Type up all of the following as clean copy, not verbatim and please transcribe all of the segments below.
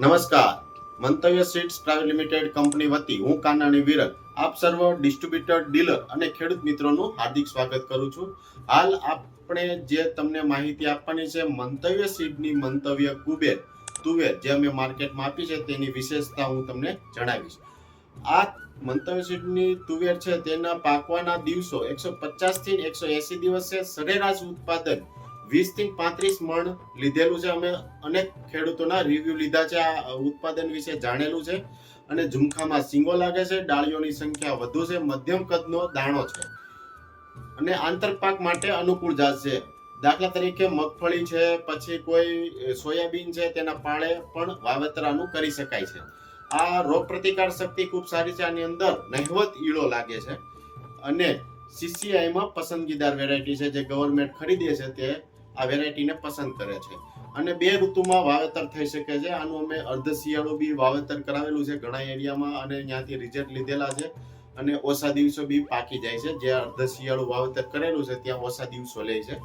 નમસ્કાર. મંતવ્ય seeds private limited company વતી હું કાનાણી વિરલ આપ સર્વ ડિસ્ટ્રીબ્યુટર ડીલર અને ખેડૂત મિત્રોનું હાર્દિક સ્વાગત કરું છું. હાલ આપણે જે તમને માહિતી આપવાની છે મંતવ્ય સીડની મંતવ્ય કુબેર તુવેર જે અમે માર્કેટમાં આપી છે તેની વિશેષતા હું તમને જણાવીશ. આ મંતવ્ય સીડની તુવેર છે તેના પાકવાના દિવસો 150 થી 180 દિવસ છે. સરેરાશ ઉત્પાદન 20 થી 35 મણ લીધેલું છે. અમે અનેક ખેડૂતોના રિવ્યુ લીધા છે, આ ઉત્પાદન વિશે જાણેલું છે. અને ઝુમખામાં સિંગો લાગે છે, ડાળીઓની સંખ્યા વધુ છે, મધ્યમ કદનો દાણો છે અને આંતરપાક માટે અનુકૂળ જાત છે. દાખલા તરીકે મગફળી છે, પછી કોઈ સોયાબીન છે, તેના પાળે પણ વાવેતર આનું કરી શકાય છે. આ રોગ પ્રતિકાર શક્તિ ખૂબ સારી છે. આની અંદર નહિવત ઈળો લાગે છે અને સીસીઆઈમાં પસંદગીદાર વેરાયટી છે. જે ગવર્મેન્ટ ખરીદે છે તે આ વેરાયટીને પસંદ કરે છે અને 2 ઋતુમાં વાવેતર થઈ શકે છે. આનું અમે અર્ધ શિયાળુ બી વાવેતર કરાવેલું છે ઘણા એરિયામાં અને ત્યાંથી રિઝલ્ટ લીધેલા છે અને ઓછા દિવસો બી પાકી જાય છે. જે અર્ધ શિયાળુ વાવેતર કરેલું છે ત્યાં ઓછા દિવસો લે છે.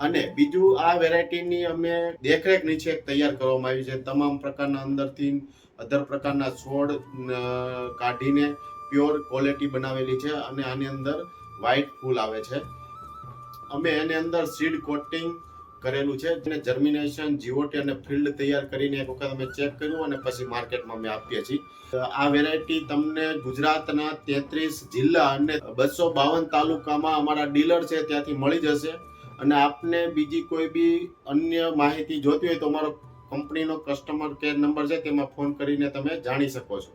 અને બીજું, આ વેરાયટીની અમે દેખરેખ નીચે તૈયાર કરવામાં આવી છે. તમામ પ્રકારના અંદરથી અધર પ્રકારના છોડ કાઢીને પ્યોર ક્વોલિટી બનાવેલી છે અને આની અંદર વ્હાઇટ ફૂલ આવે છે. અમે એની અંદર સીડ કોટિંગ કરેલું છે અને જર્મિનેશન, જીઓટી અને ફિલ્ડ તૈયાર કરીને એક વખત અમે ચેક કર્યું અને પછી માર્કેટમાં અમે આપીએ છીએ. આ વેરાયટી તમને ગુજરાતના 33 જિલ્લા અને 252 તાલુકામાં અમારા ડીલર છે ત્યાંથી મળી જશે. અને આપને બીજી કોઈ બી અન્ય માહિતી જોતી હોય તો અમારો કંપનીનો કસ્ટમર કેર નંબર છે તેમાં ફોન કરીને તમે જાણી શકો છો.